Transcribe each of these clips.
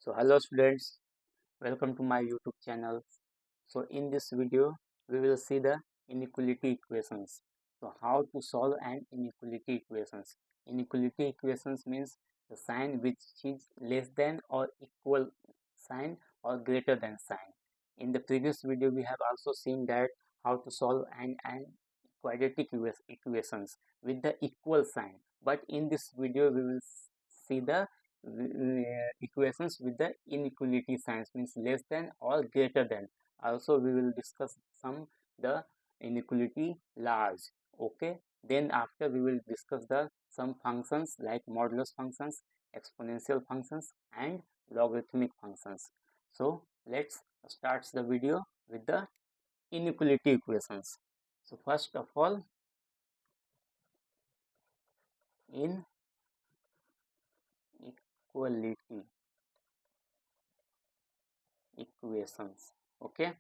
So hello students, welcome to my YouTube channel. So in this video we will see the inequality equations. So how to solve an inequality equations. Inequality equations means the sign which is less than or equal sign or greater than sign. In the previous video we have also seen that how to solve an quadratic equations with the equal sign. But in this video we will see the equations with the inequality signs, means less than or greater than. Also we will discuss the inequality laws. Okay, then after we will discuss the some functions like modulus functions, exponential functions and logarithmic functions. So let's start the video with the inequality equations. So first of all, inequality equations. Okay,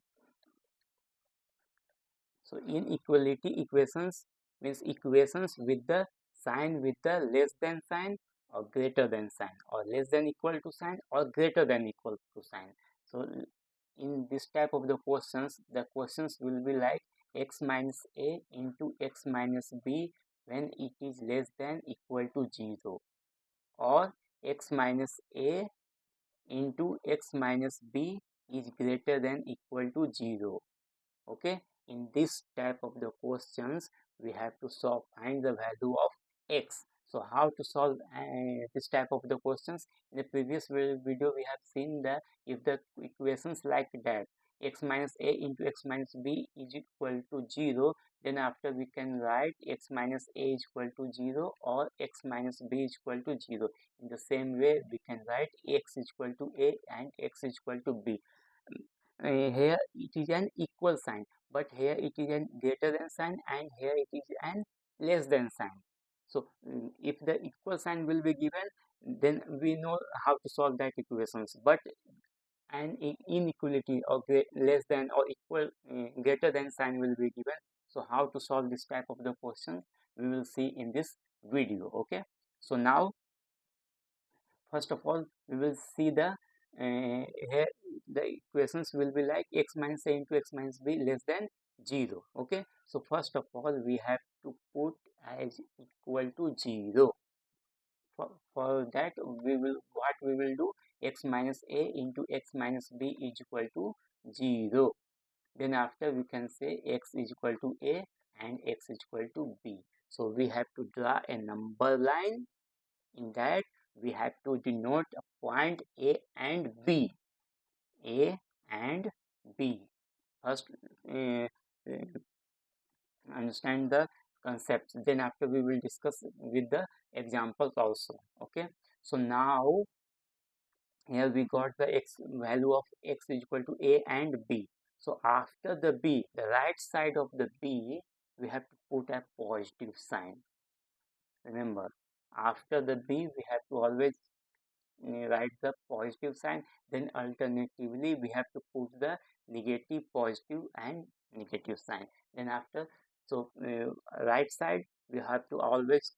so inequality equations means equations with the sign with the less than sign or greater than sign, or less than equal to sign or greater than equal to sign. So in this type of the questions, the questions will be like x minus a into x minus b when it is less than equal to 0, or x minus a into x minus b is greater than equal to 0. Okay, in this type of the questions we have to find the value of x. So how to solve this type of the questions? In the previous video we have seen that if the equations like that, x minus a into x minus b is equal to 0, then after we can write x minus a is equal to 0 or x minus b is equal to 0. In the same way we can write x is equal to a and x is equal to b. Here it is an equal sign, but here it is an greater than sign and here it is an less than sign. So if the equal sign will be given, then we know how to solve that equations. But an inequality or less than or equal greater than sign will be given. So how to solve this type of the question we will see in this video. Okay, so now first of all we will see the here the equations will be like x minus a into x minus b less than 0. Okay, so first of all we have to put as equal to 0. For that we will do x minus a into x minus b is equal to 0. Then after we can say x is equal to a and x is equal to b. So we have to draw a number line. In that we have to denote a point a and b. A and b. First understand the concepts, then after we will discuss with the examples also. Okay, so now here we got the x value of x is equal to a and b. So after the b, the right side of the b, we have to put a positive sign. Remember, after the b we have to always write the positive sign, then alternatively we have to put the negative, positive and negative sign. Then after, so right side we have to always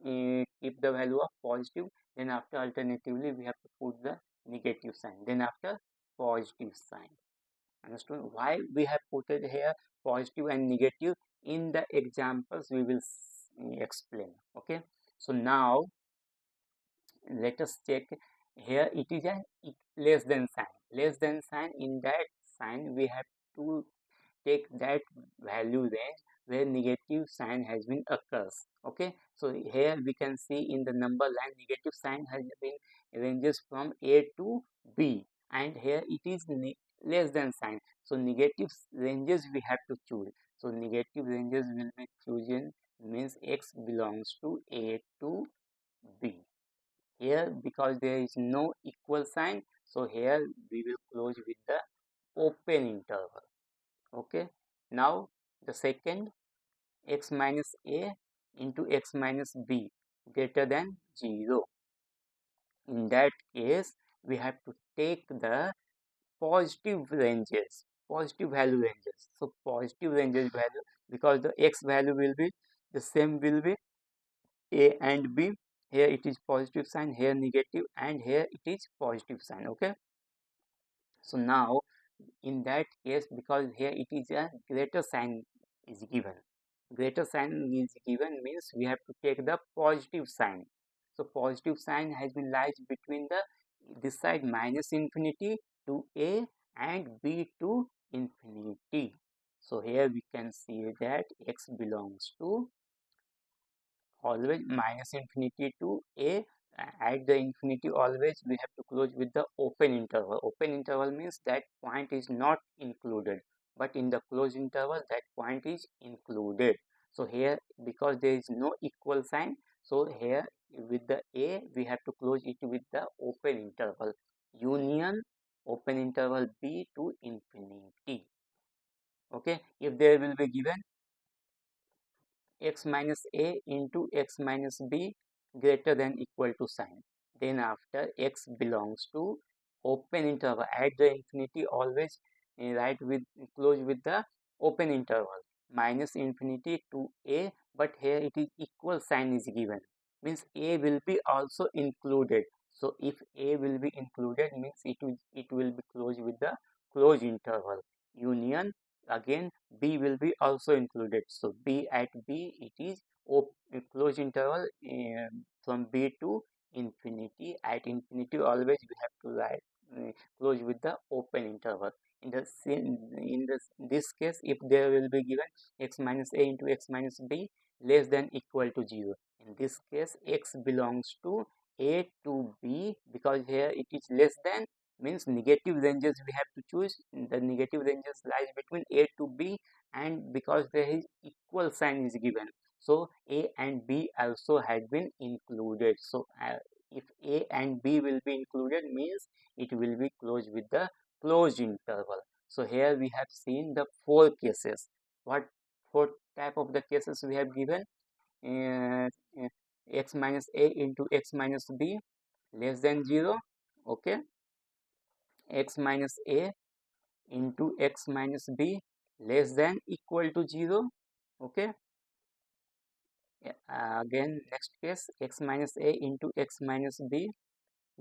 keep the value of positive, then after alternatively we have to put the negative sign, then after positive sign. Understood why we have put it here positive and negative? In the examples we will explain. Okay, so now let us check. Here it is a less than sign. Less than sign, in that sign we have to take that value range where negative sign has been occurs. Okay, so here we can see in the number line negative sign has been ranges from a to b, and here it is less than sign. So negative ranges we have to choose. So negative ranges will be chosen, means x belongs to a to b. Here because there is no equal sign, so here we will close with the open interval. Okay, now the second, x minus a into x minus b greater than 0. In that case we have to take the positive ranges, positive value ranges. So positive ranges value, because the x value will be the same, will be a and b. here it is positive sign, here negative, and here it is positive sign. Okay, so now in that case, because here it is a greater sign is given, greater sign is given means we have to take the positive sign. So positive sign has been lies between the this side minus infinity to a and b to infinity. So here we can see that x belongs to always minus infinity to a. At the infinity always we have to close with the open interval. Open interval means that point is not included, but in the closed interval that point is included. So here because there is no equal sign, so here with the a we have to close it with the open interval union open interval b to infinity. Okay, if there will be given x minus a into x minus b greater than equal to sign, then after x belongs to open interval at the infinity always write with close with the open interval minus infinity to a, but here it is equal sign is given means a will be also included. So if a will be included means it will be closed with the closed interval union. Again b will be also included, so b at b it is a closed interval from b to infinity. At infinity always we have to write close with the open interval. In the same in this case, if there will be given x minus a into x minus b less than equal to 0, in this case x belongs to a to b, because here it is less than means negative ranges we have to choose. The negative ranges lies between a to b, and because there is equal sign is given, so a and b also had been included. So if a and b will be included means it will be closed with the closed interval. So here we have seen the four cases. What four type of the cases we have given? uh, uh, x minus a into x minus b less than 0. Okay, x minus a into x minus b less than equal to 0. Okay, again next case x minus a into x minus b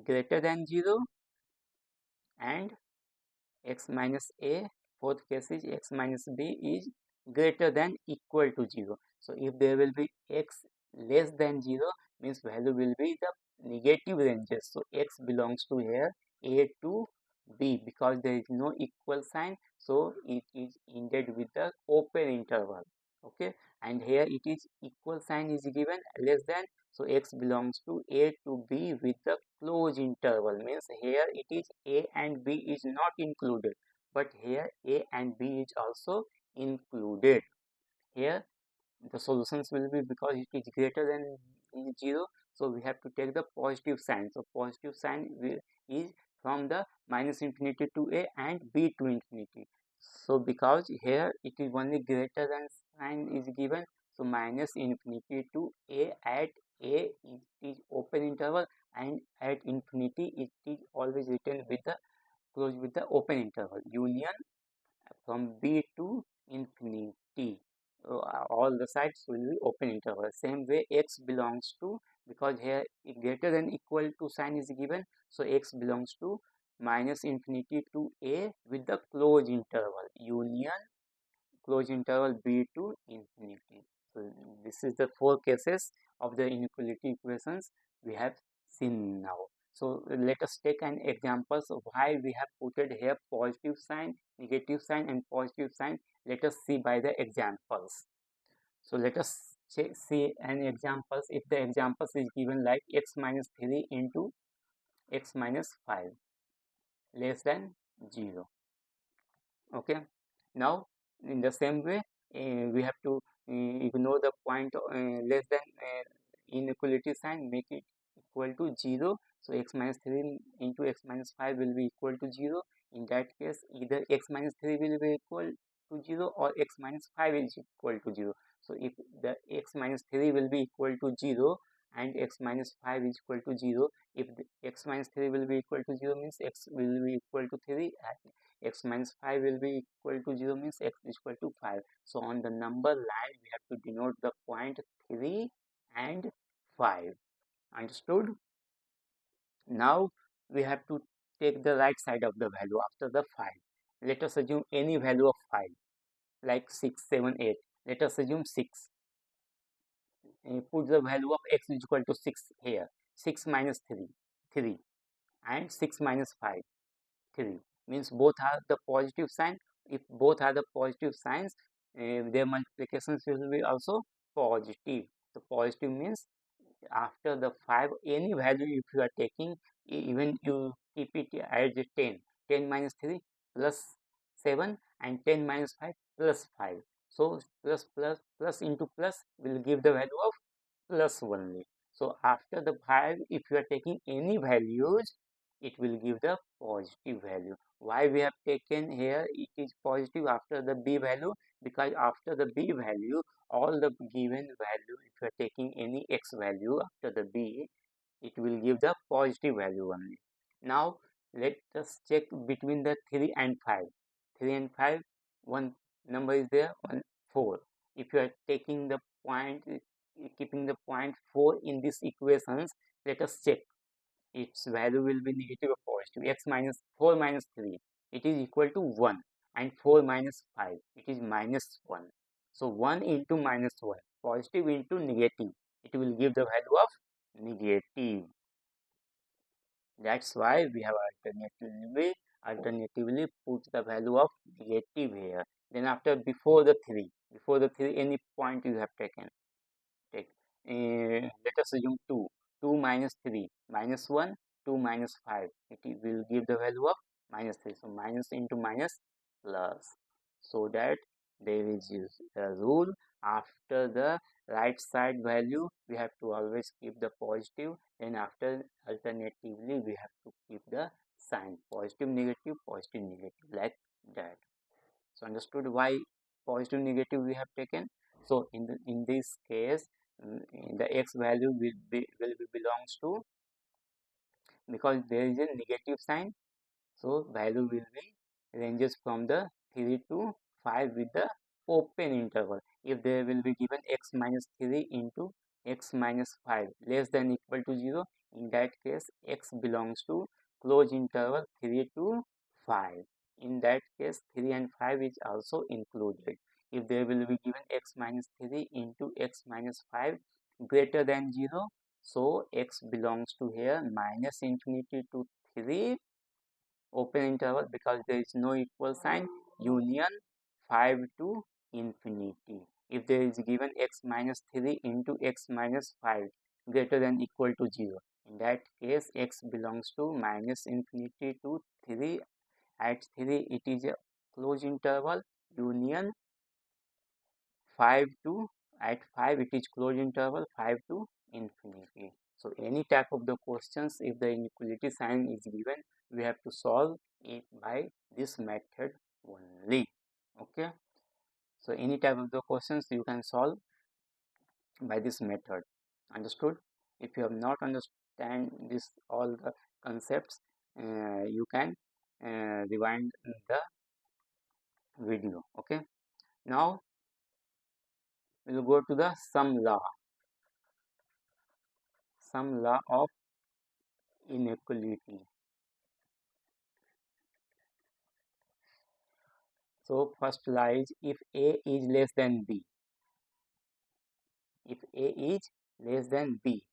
greater than 0, and x minus a, fourth case is x minus b is greater than equal to 0. So if there will be x less than 0 means value will be the negative ranges. So x belongs to here a to b, because there is no equal sign, so it is ended with the open interval. Okay, and here it is equal sign is given less than, so x belongs to a to b with the closed interval means here it is a and b is not included, but here a and b is also included. Here the solutions will be, because it is greater than 0, so we have to take the positive sign. So positive sign is from the minus infinity to a and b to infinity. So because here it is only greater than sign is given, so minus infinity to a, at a it is open interval, and at infinity it is always written with the close with the open interval union from b to infinity. All the sides will be open interval. Same way x belongs to, because here greater than equal to sign is given, so x belongs to minus infinity to a with the closed interval union closed interval b to infinity. So this is the four cases of the inequality equations we have seen now. So let us take an examples of why we have put it here positive sign, negative sign and positive sign. Let us see by the examples. So let us see an examples. If the examples is given like x minus 3 into x minus 5 less than 0. Okay, now in the same way we have to ignore the point less than inequality sign, make it equal to 0. So x minus 3 into x minus 5 will be equal to 0. In that case either x minus 3 will be equal to 0 or x minus 5 is equal to 0. So if the x minus 3 will be equal to 0 and x minus 5 is equal to 0, if the x minus 3 will be equal to 0 means x will be equal to 3, and x minus 5 will be equal to 0 means x is equal to 5. So on the number line we have to denote the point 3 and 5. Understood? Now we have to take the right side of the value after the 5. Let us assume any value of 5, like 6, 7, 8. Let us assume 6. Put the value of x is equal to 6 here. 6 minus 3, 3. And 6 minus 5, 3. Means both are the positive sign. If both are the positive signs, their multiplications will be also positive. So positive means after the 5, any value if you are taking, even you keep it as 10. 10 minus 3 plus 7 and 10 minus 5 plus 5. So plus into plus will give the value of plus only. So after the 5, if you are taking any values, it will give the positive value. Why we have taken here it is positive after the b value? Because after the b value, all the given value, if you are taking any x value after the b, it will give the positive value only. Now let us check between the 3 and 5. 3 and 5, one number is there, 1, 4. If you are taking the point, keeping the point 4 in these equations, let us check its value will be negative or positive. X minus 4 minus 3, it is equal to 1, and 4 minus 5, it is minus 1. So 1 into minus 1, positive into negative, it will give the value of negative. That's why we have alternatively put the value of negative here. Then after before the 3 any point you have taken, take let us assume 2. 2 minus 3 minus 1, 2 minus 5, it will give the value of minus 3. So minus into minus plus, so that there is a rule after the right side value we have to always keep the positive, and after alternatively we have to keep the sign positive negative like that. So understood why positive negative we have taken? So in this case, the x value will be belongs to, because there is a negative sign, so value will be ranges from the 3 to 5 with the open interval. If there will be given x minus 3 into x minus 5 less than equal to 0, in that case x belongs to closed interval 3 to 5. In that case 3 and 5 is also included. If there will be given x minus 3 into x minus 5 greater than 0, so x belongs to here minus infinity to 3 open interval, because there is no equal sign, union 5 to infinity. If there is given x minus 3 into x minus 5 greater than equal to 0, in that case x belongs to minus infinity to 3. At 3 it is a closed interval, union 5 to, at 5 it is closed interval 5 to infinity. So any type of the questions, if the inequality sign is given, we have to solve it by this method only. Okay, so any type of the questions you can solve by this method. Understood? If you have not understand this all the concepts, you can rewind the video. Okay, now we will go to the sum law of inequality. So first law is, if A is less than B, if A is less than B,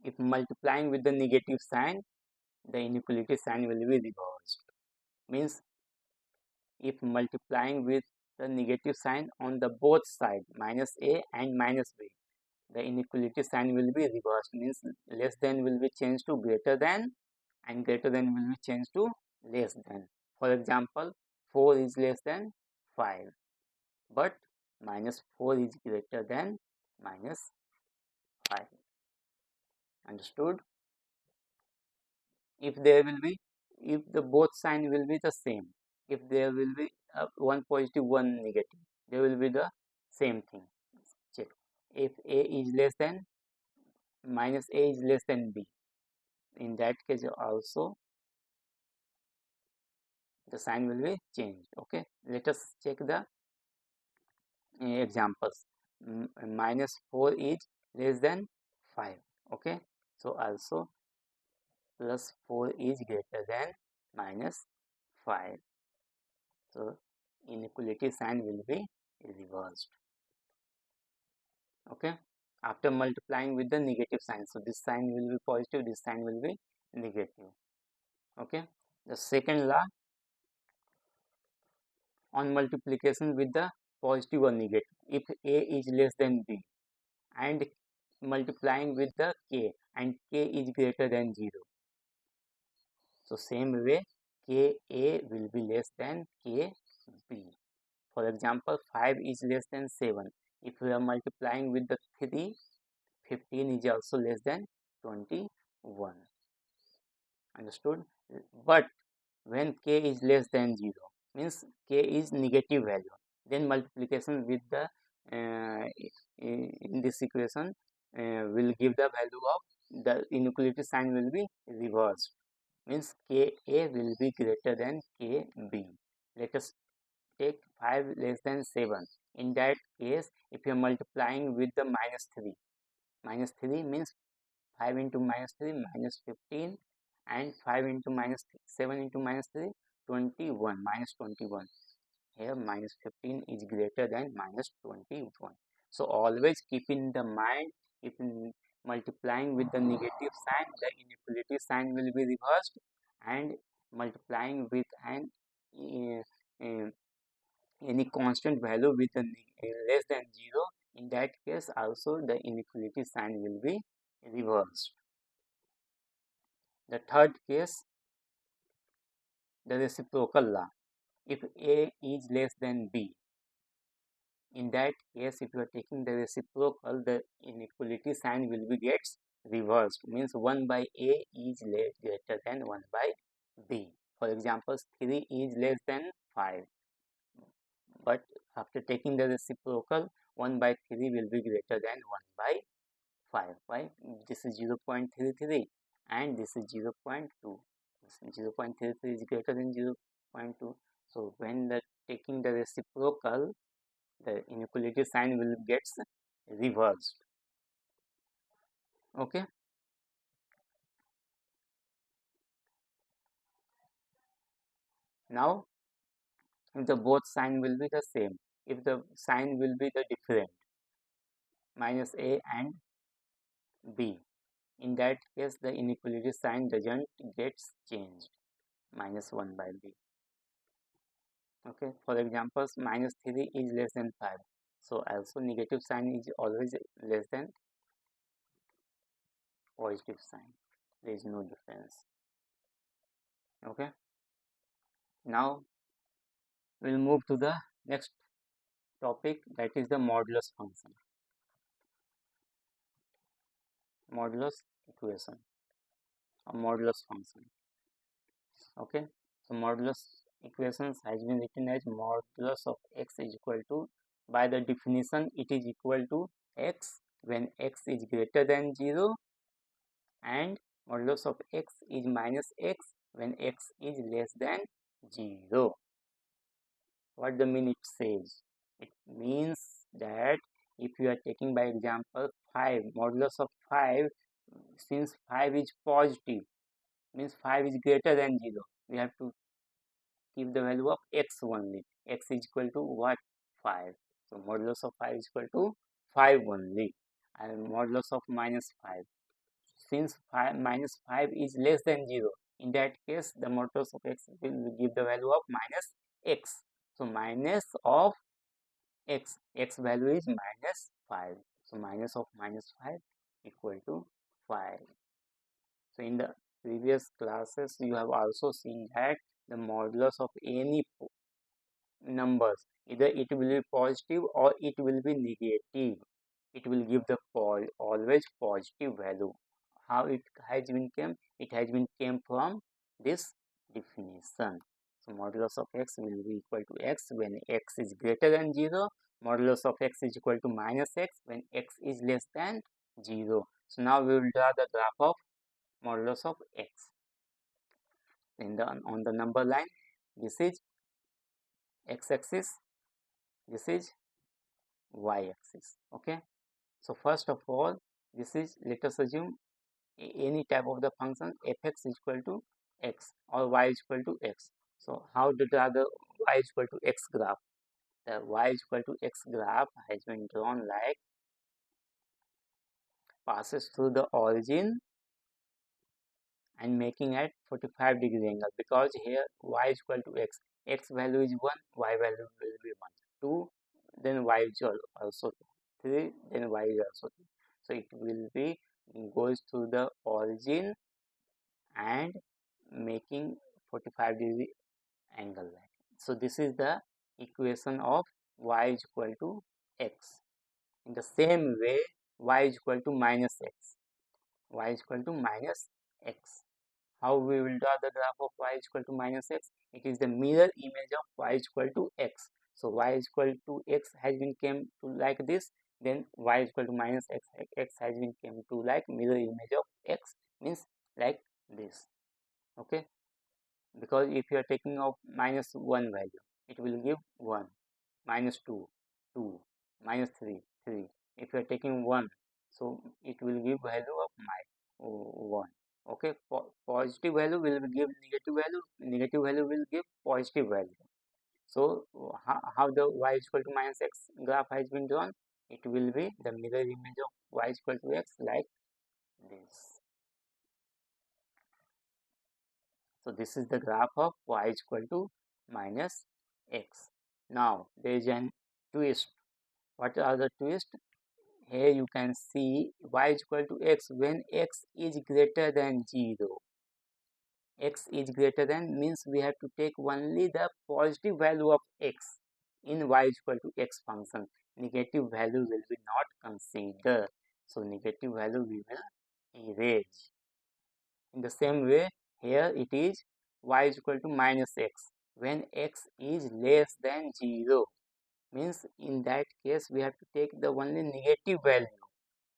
if multiplying with the negative sign, the inequality sign will be reversed. Means if multiplying with the negative sign on the both side, minus A and minus B, the inequality sign will be reversed. Means less than will be changed to greater than, and greater than will be changed to less than. For example, 4 is less than 5, but minus 4 is greater than minus 5. Understood? If there will be, if the both sign will be the same, if there will be one positive one negative, there will be the same thing. Check. If A is less than, minus A is less than B, in that case also the sign will be changed. Okay, let us check the examples. Minus 4 is less than 5. Okay, So also plus 4 is greater than minus 5. So inequality sign will be reversed. Okay, after multiplying with the negative sign, so this sign will be positive, this sign will be negative. Okay, the second law, on multiplication with the positive or negative, if a is less than b, and multiplying with the k, and k is greater than 0, so same way ka will be less than kb. For example, 5 is less than 7. If we are multiplying with the 3, 15 is also less than 21. Understood? But when k is less than 0, means k is negative value, then multiplication with the in this equation will give the value of the inequality sign will be reversed, means ka will be greater than kb. Let us take 5 less than 7. In that case, if you are multiplying with the minus 3 means 5 into minus 3 minus 15, and 5 into minus 7 into minus 3 21, minus 21. Here minus 15 is greater than minus 21. So always keep in the mind, if multiplying with the negative sign, the inequality sign will be reversed, and multiplying with an uh, any constant value with a less than 0, in that case also the inequality sign will be reversed. The third case, the reciprocal law. If a is less than b, in that case if you are taking the reciprocal, the inequality sign will be gets reversed, means 1 by a is greater than 1 by b. For example, 3 is less than 5, but after taking the reciprocal, 1 by 3 will be greater than 1 by 5. Why? This is 0.33 and this is 0.2. 0.33 is greater than 0.2. So when the taking the reciprocal, the inequality sign will gets reversed. Okay. Now if the both sign will be the same, if the sign will be the different, minus a and b, in that case the inequality sign doesn't gets changed, minus 1 by b. Okay, for example, minus 3 is less than 5, so also negative sign is always less than positive sign, there is no difference. Okay, now we'll move to the next topic, that is the modulus function, modulus equation or modulus function. Okay, so modulus equations has been written as modulus of x is equal to, by the definition it is equal to x when x is greater than 0, and modulus of x is minus x when x is less than 0. What the mean it says? It means that if you are taking by example 5, modulus of 5, since 5 is positive, means 5 is greater than 0, we have to keep the value of x only. X is equal to what? 5. So modulus of 5 is equal to 5 only. And modulus of minus 5, since minus 5 is less than 0, in that case the modulus of x will give the value of minus x. So minus of x, x value is minus 5. So minus of minus 5 equal to 5. So in the previous classes you have also seen that the modulus of any numbers, either it will be positive or it will be negative, it will give the always positive value. How it has been came? It has been came from this definition. So modulus of x will be equal to x when x is greater than 0. Modulus of x is equal to minus x when x is less than 0. So now we will draw the graph of modulus of x. In the on the number line, this is x-axis, this is y-axis. Okay. So first of all, this is, let us assume any type of the function fx is equal to x or y is equal to x. So how to draw the y is equal to x graph? The y is equal to x graph has been drawn like passes through the origin and making at 45-degree angle, because here y is equal to x, x value is 1, y value will be 1, 2, then y is also 2, 3, then y is also 2. So it will be goes to the origin and making 45-degree angle like. So this is the equation of y is equal to x. In the same way, y is equal to minus x, y is equal to minus x. How we will draw the graph of y is equal to minus x? It is the mirror image of y is equal to x. So y is equal to x has been came to like this, then y is equal to minus x, x has been came to like mirror image of x, means like this. Okay, because if you are taking of minus 1 value, it will give 1, minus 2, 2, minus 3, 3. If you are taking 1, so it will give value of 1. Okay, positive value will give negative value, negative value will give positive value. So how the y is equal to minus x graph has been drawn? It will be the mirror image of y is equal to x like this. So this is the graph of y is equal to minus x. Now there is an twist. What are the twists? Here you can see y is equal to x when x is greater than 0. X is greater than means we have to take only the positive value of x in y is equal to x function. Negative value will be not considered. So negative value we will erase. In the same way, here it is y is equal to minus x when x is less than 0. Means in that case we have to take the only negative value,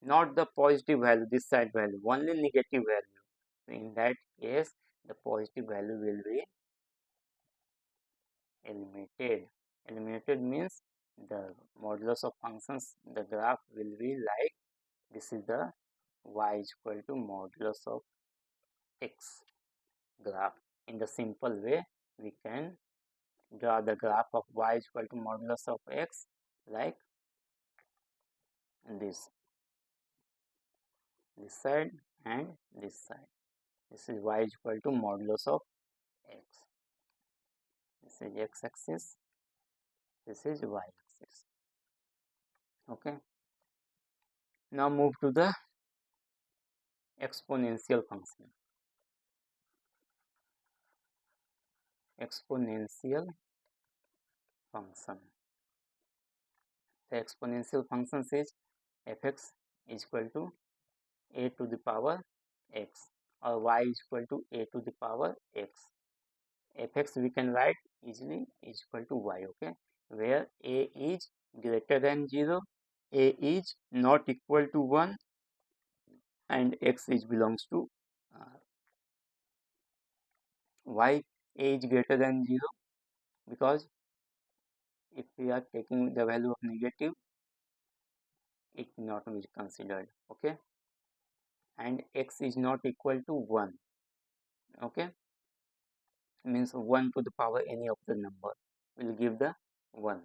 not the positive value, this side value, only negative value. So in that case the positive value will be eliminated. Eliminated means the modulus of functions, the graph will be like this is the y is equal to modulus of x graph. In the simple way we can draw the graph of y is equal to modulus of x like this side and this side. This is y is equal to modulus of x. This is x-axis, this is y-axis. Okay, now move to the exponential function. Exponential function. The exponential function says fx is equal to a to the power x or y is equal to a to the power x. Fx we can write easily is equal to y, okay, where a is greater than 0, a is not equal to 1, and x is belongs to why a is greater than 0, because if we are taking the value of negative, it not be considered, okay, and x is not equal to 1, okay, means 1 to the power any of the number will give the 1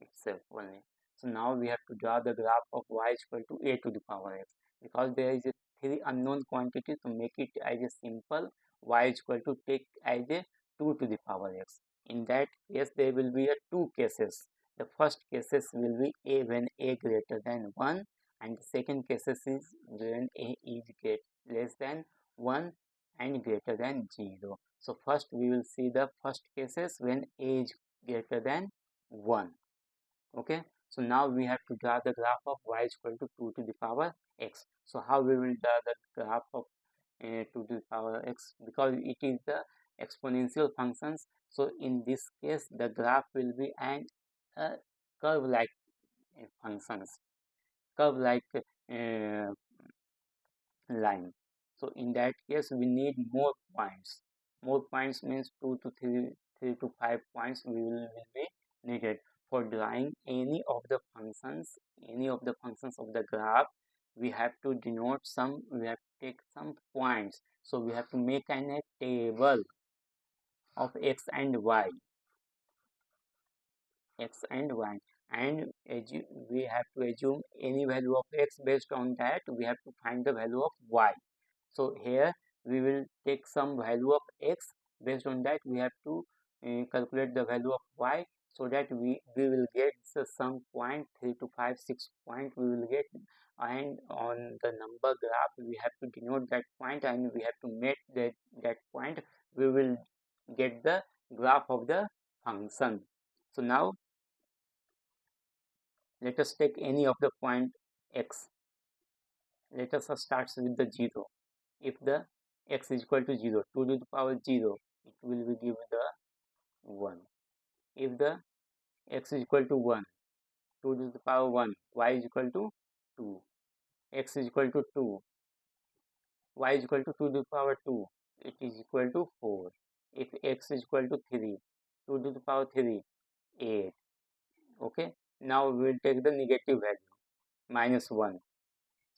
itself only. So now we have to draw the graph of y is equal to a to the power x, because there is a 3 unknown quantity, to make it as a simple y is equal to take as a 2 to the power x. In that case there will be a 2 cases. The first cases will be a when a greater than 1, and the second cases is when a is less than 1 and greater than 0. So first we will see the first cases when a is greater than 1. Okay, so now we have to draw the graph of y is equal to 2 to the power x. So how we will draw the graph of 2 to the power x, because it is the exponential functions. So in this case the graph will be an curve like functions, curve like line. So in that case we need more points. More points means 2 to 3 to 5 points we will be needed for drawing any of the functions of the graph we have to denote some, we have to take some points. So we have to make a table of x and y, and we have to assume any value of x. Based on that, we have to find the value of y. So here we will take some value of x. Based on that, we have to calculate the value of y, so that we will get some point 3 to 5 6 point we will get, and on the number graph we have to denote that point, and we have to make that point. We will get the graph of the function. So now let us take any of the point x. Let us start with the 0. If the x is equal to 0, 2 to the power 0, it will be give the 1. If the x is equal to 1, 2 to the power 1, y is equal to 2. X is equal to 2, y is equal to 2 to the power 2, it is equal to 4. If x is equal to 3, 2 to the power 3, 8. Okay, now we will take the negative value, minus 1.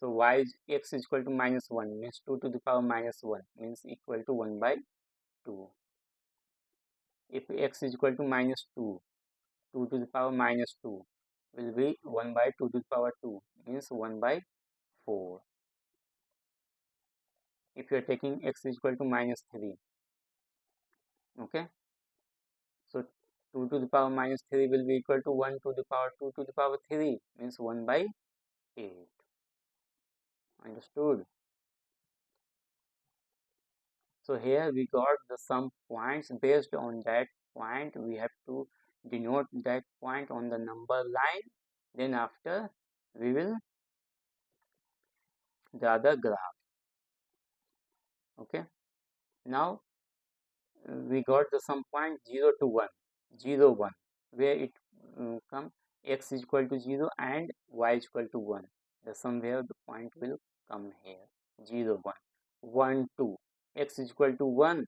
So x is equal to minus 1 means 2 to the power minus 1 means equal to 1 by 2. If x is equal to minus 2, 2 to the power minus 2 will be 1 by 2 to the power 2 means 1 by 4. If you are taking x is equal to minus 3, okay, so 2 to the power minus 3 will be equal to 1 to the power 2 to the power 3 means 1 by 8. Understood? So here we got some points. Based on that point, we have to denote that point on the number line. Then after we will draw the graph. Okay. Now we got some point 0 to 1, 0, 1, where it come x is equal to 0 and y is equal to 1. The somewhere the point will come here, 0, 1, 1, 2. X is equal to 1,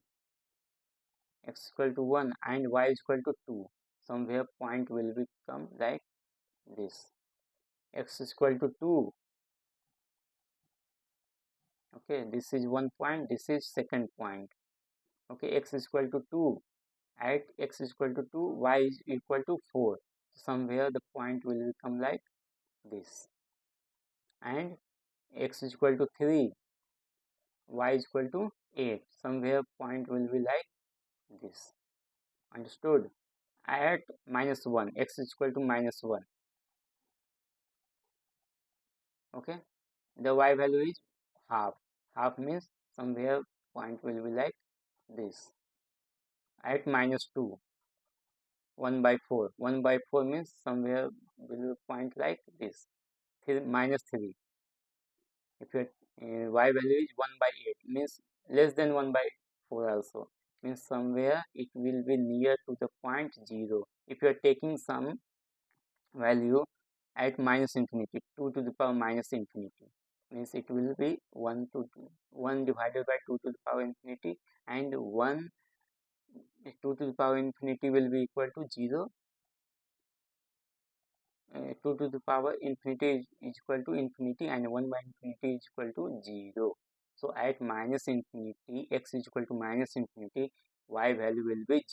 x is equal to 1 and y is equal to 2. Somewhere point will become like this. X is equal to 2. Okay, this is one point, this is second point. Okay, x is equal to 2. At x is equal to 2, y is equal to 4. Somewhere the point will become like this. And x is equal to 3, y is equal to 8. Somewhere point will be like this. Understood? At minus 1, x is equal to minus 1. Okay, the y value is half. Half means somewhere point will be like this. At minus 2, 1 by 4. 1 by 4 means somewhere will point like this. Minus 3. If your y value is 1 by 8 means less than 1 by 4 also. Means somewhere it will be near to the point 0. If you are taking some value at minus infinity, 2 to the power minus infinity, means it will be 1 to 2, 1 divided by 2 to the power infinity, and 1 2 to the power infinity will be equal to 0. 2 to the power infinity is equal to infinity, and 1 by infinity is equal to 0. So at minus infinity, x is equal to minus infinity, y value will be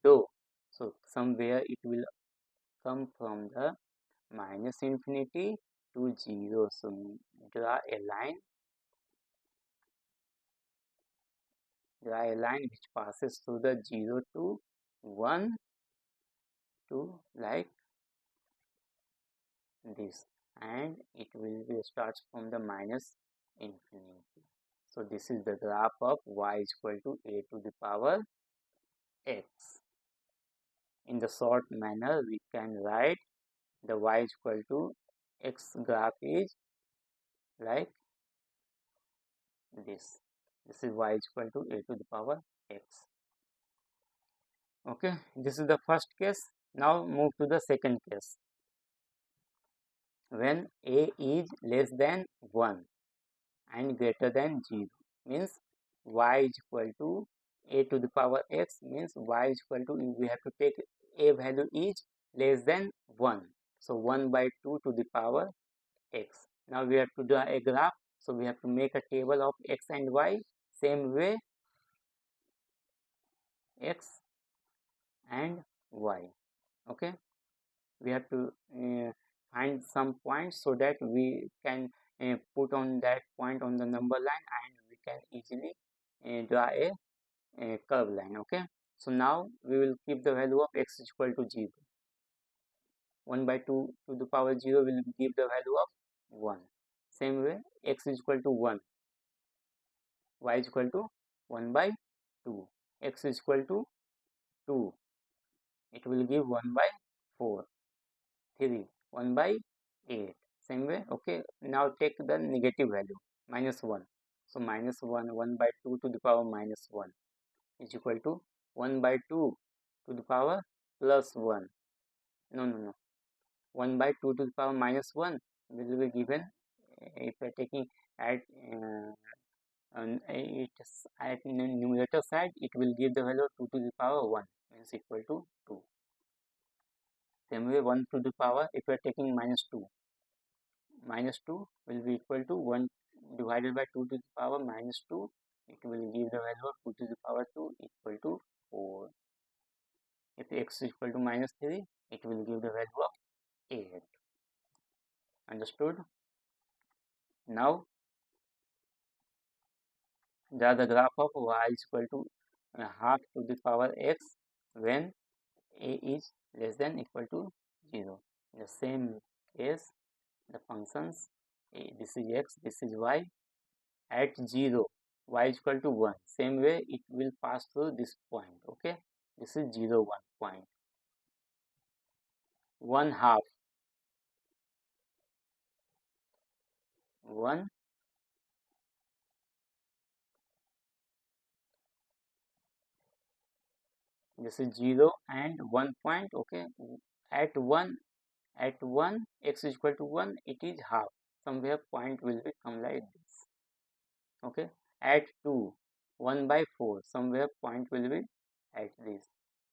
0. So somewhere it will come from the minus infinity to 0. So draw a line which passes through the 0 to 1 to like this, and it will be starts from the minus infinity. So this is the graph of y is equal to a to the power x. In the short manner, we can write the y is equal to x graph is like this. This is y is equal to a to the power x. Okay, this is the first case. Now move to the second case. When a is less than 1 and greater than 0, means y is equal to a to the power x, means y is equal to, we have to take a value is less than 1. So 1 by 2 to the power x. Now we have to draw a graph, so we have to make a table of x and y. Same way, x and y. Okay, we have to find some points so that we can put on that point on the number line, and we can easily draw a curve line. Okay, so now we will keep the value of x is equal to 0. 1 by 2 to the power 0 will give the value of 1. Same way, x is equal to 1, y is equal to 1 by 2, x is equal to 2, it will give 1 by 4, 3, 1 by 8. Same way, okay, now take the negative value, minus 1. So minus 1, 1 by 2 to the power minus 1 is equal to 1 by 2 to the power plus 1. No. 1 by 2 to the power minus 1 will be given if we are taking at at numerator side, it will give the value of 2 to the power 1, means equal to 2. Same way, 1 to the power, if we are taking minus 2 will be equal to 1 divided by 2 to the power minus 2, it will give the value of 2 to the power 2 equal to 4. If x is equal to minus 3, it will give the value of 8. Understood? Now draw the graph of y is equal to half to the power x when a is less than equal to 0. In the same case, the functions this is x, this is y, at 0 y is equal to 1. Same way, it will pass through this point. Okay, this is 0 1 point. 1 half, 1, this is 0 and 1 point. Okay, at 1 x is equal to 1, it is half. Somewhere point will become like this. Okay, at 2, 1 by 4, somewhere point will be at this.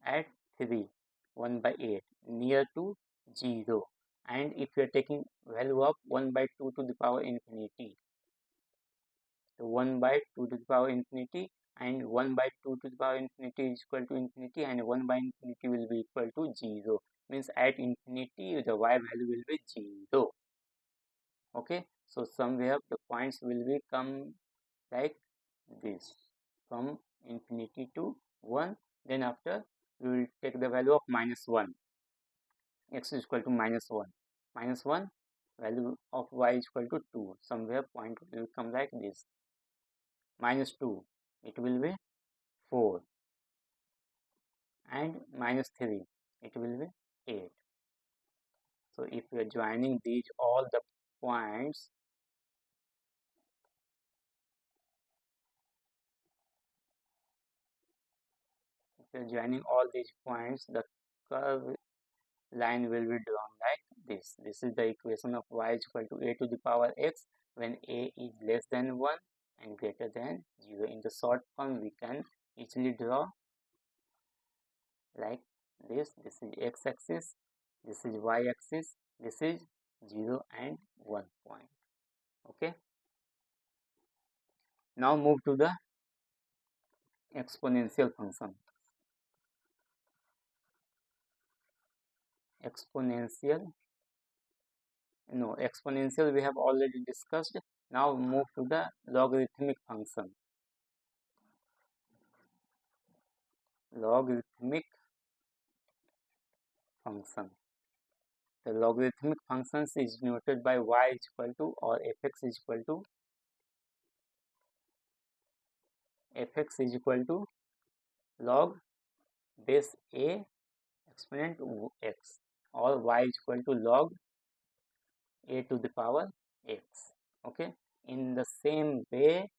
At 3, 1 by 8, near to 0. And if you are taking value of 1 by 2 to the power infinity, so 1 by 2 to the power infinity and 1 by 2 to the power infinity is equal to infinity, and 1 by infinity will be equal to 0. Means at infinity, the y value will be 0. Okay, so somewhere the points will be come like this, from infinity to 1. Then after, we will take the value of minus 1. X is equal to minus 1. Minus 1, value of y is equal to 2. Somewhere point will come like this. Minus 2, it will be 4. And minus 3, it will be 8. So if we are joining these all the points, the curve line will be drawn like this. This is the equation of y is equal to a to the power x when a is less than 1 and greater than 0. In the short form, we can easily draw like this. This is x-axis, this is y-axis, this is 0 and 1 point. Okay. Now move to the exponential function. Exponential we have already discussed. Now move to the logarithmic function. Logarithmic function. The logarithmic functions is denoted by y is equal to, or fx is equal to log base a exponent x, or y is equal to log a to the power x. Okay, in the same way,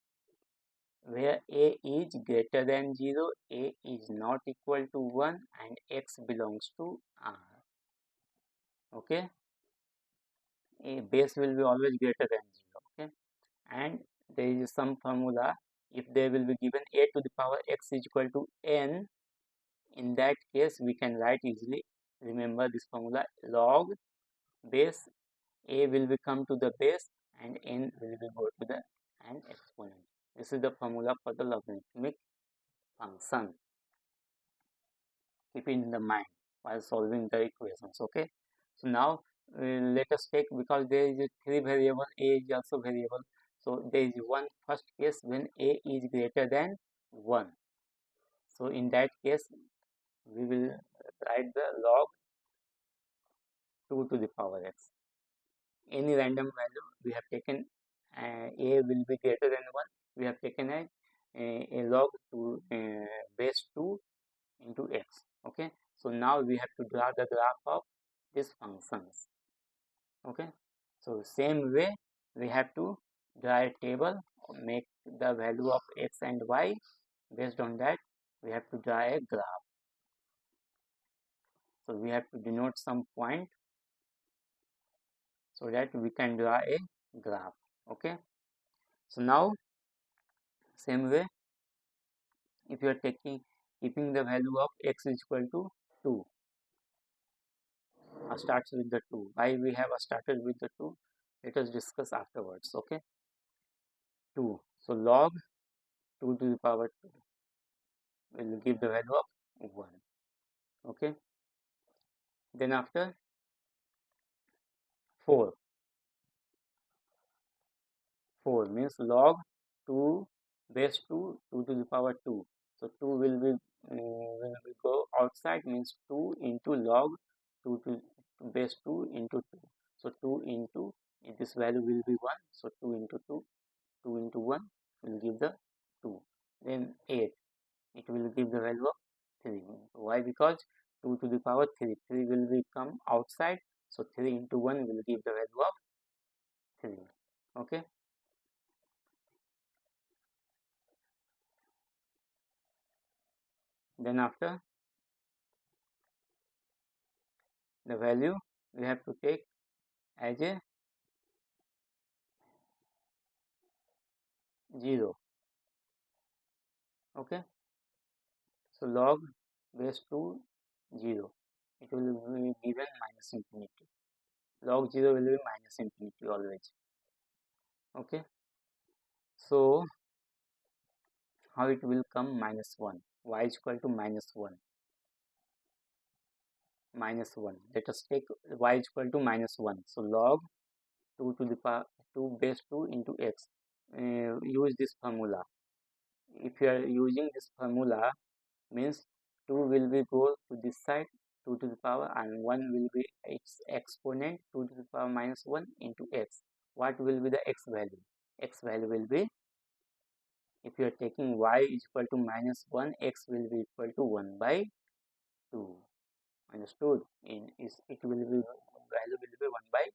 where a is greater than 0, a is not equal to 1, and x belongs to R. Okay, a base will be always greater than 0. Okay, and there is some formula. If there will be given a to the power x is equal to n, in that case we can write easily. Remember this formula: log base a will become to the base and n will be go to the n exponent. This is the formula for the logarithmic function. Keep it in the mind while solving the equations. Okay, so now let us take, because there is a three variable, a is also variable, so there is one first case when a is greater than 1. So in that case we will write the log 2 to the power x. Any random value we have taken, a will be greater than 1, we have taken a log to base 2 into x. Okay, so now we have to draw the graph of these functions. Okay, so same way we have to draw a table, make the value of x and y. Based on that we have to draw a graph. So we have to denote some point so that we can draw a graph. Okay, so now same way, if you are keeping the value of x is equal to 2, starts with the 2. Why we have started with the 2, let us discuss afterwards. Okay, 2, so log 2 to the power 2 will give the value of 1. Okay, then after 4 means log 2 base 2 to the power 2. So 2 will be when we go outside, means 2 into log 2 to base 2 into 2. So 2 into this value will be 1. So 2 into 2, 2 into 1 will give the 2. Then 8, it will give the value of 3. Why? Because 2 to the power 3, 3 will become outside. So 3 into 1 will give the value of 3. Okay, then after the value we have to take as a 0. Okay, so log base 2 0, it will be given minus infinity. Log 0 will be minus infinity always. Okay, so how it will come? Minus 1, y is equal to minus 1. Minus 1, let us take y is equal to minus 1. So log 2 to the power 2 base 2 into x. Use this formula. If you are using this formula, means 2 will be go to this side, 2 to the power, and 1 will be its exponent, 2 to the power minus 1 into x. What will be the x value? X value will be, if you are taking y is equal to minus 1, x will be equal to 1 by 2. Understood? It will be, value will be 1 by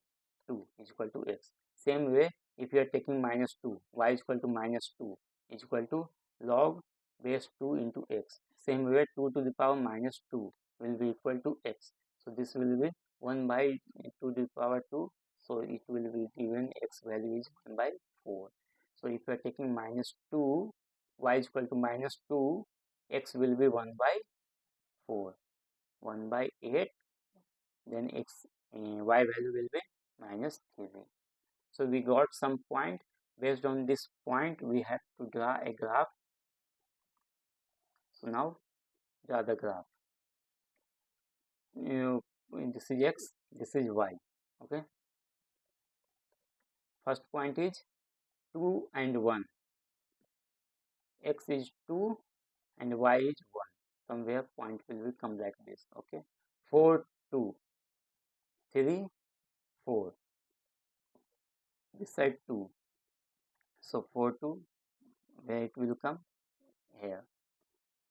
2 is equal to x. Same way, if you are taking minus 2, y is equal to minus 2 is equal to log base 2 into x. Same way, 2 to the power minus 2 will be equal to x. So this will be 1 by 2 to the power 2. So it will be given x value is 1 by 4. So if you are taking minus 2, y is equal to minus 2, x will be 1 by 4. 1 by 8, then y value will be minus 3. So we got some point. Based on this point we have to draw a graph. So now draw the graph. This is x, this is y. Okay, first point is 2 and 1. X is 2 and y is 1. Somewhere point will come like this. Okay, 4 2 3 4, this side 2. So 4 2, where it will come? Here.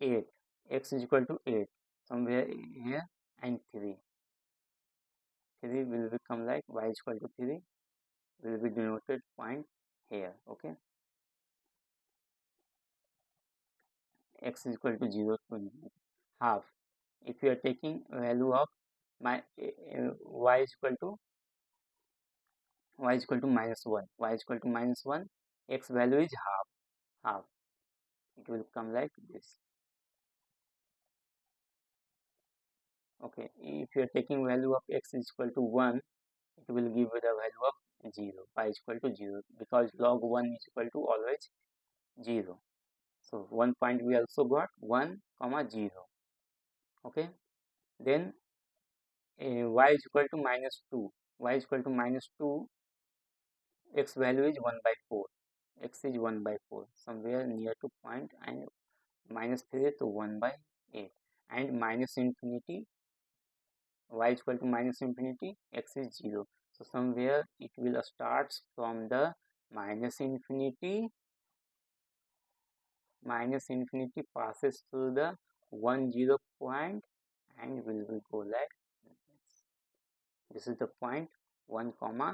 8, x is equal to 8, somewhere here, and 3 will become like y is equal to 3, will be denoted point here. Okay, x is equal to 0 to half. If you are taking value of my y is equal to minus 1, y is equal to minus 1, x value is half, it will come like this. Okay, if you are taking value of x is equal to 1, it will give the value of 0, y is equal to 0, because log 1 is equal to always 0. So one point we also got 1 comma 0. Okay, then y is equal to minus 2, y is equal to minus 2, x value is 1 by 4, x is 1 by 4, somewhere near to point, and minus 3 to 1 by 8, and minus infinity, y is equal to minus infinity, x is 0. So somewhere it will start from the minus infinity, passes through the 1 0 point, and will go like this is the point 1 comma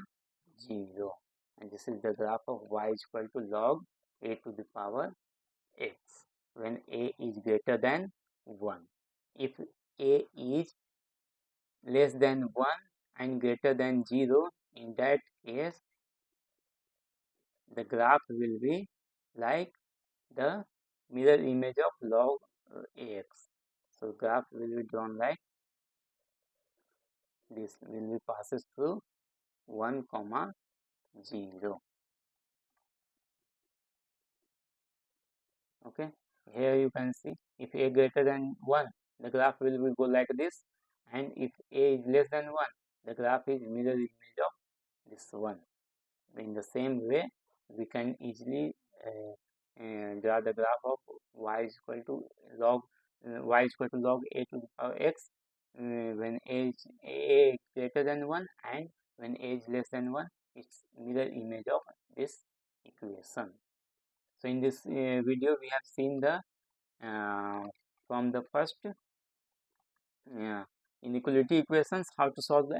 0, and this is the graph of y is equal to log a to the power x when a is greater than 1. If a is less than 1 and greater than 0, in that case the graph will be like the mirror image of log ax. So graph will be drawn like this, will be passes through 1 comma 0. Okay, here you can see if a greater than 1, the graph will be go like this, and if a is less than 1, the graph is mirror image of this one. In the same way, we can easily draw the graph of y is equal to log a to the power x when a is greater than 1, and when a is less than 1, it's mirror image of this equation. So in this video we have seen the from the first inequality equations, how to solve the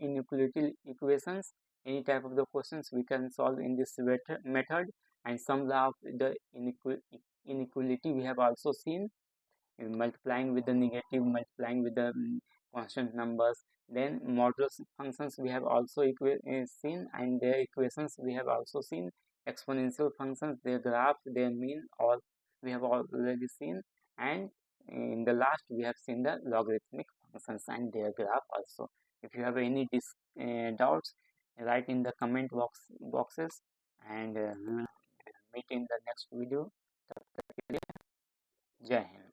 inequality equations. Any type of the questions we can solve in this method, and some law of the inequality we have also seen, multiplying with the negative, multiplying with the constant numbers. Then modulus functions we have also seen, and their equations we have also seen. Exponential functions, their graph, their mean, all we have already seen. And in the last we have seen the logarithmic functions and their graph also. If you have any doubts, write in the comment boxes, and we will meet in the next video. Jai Hind.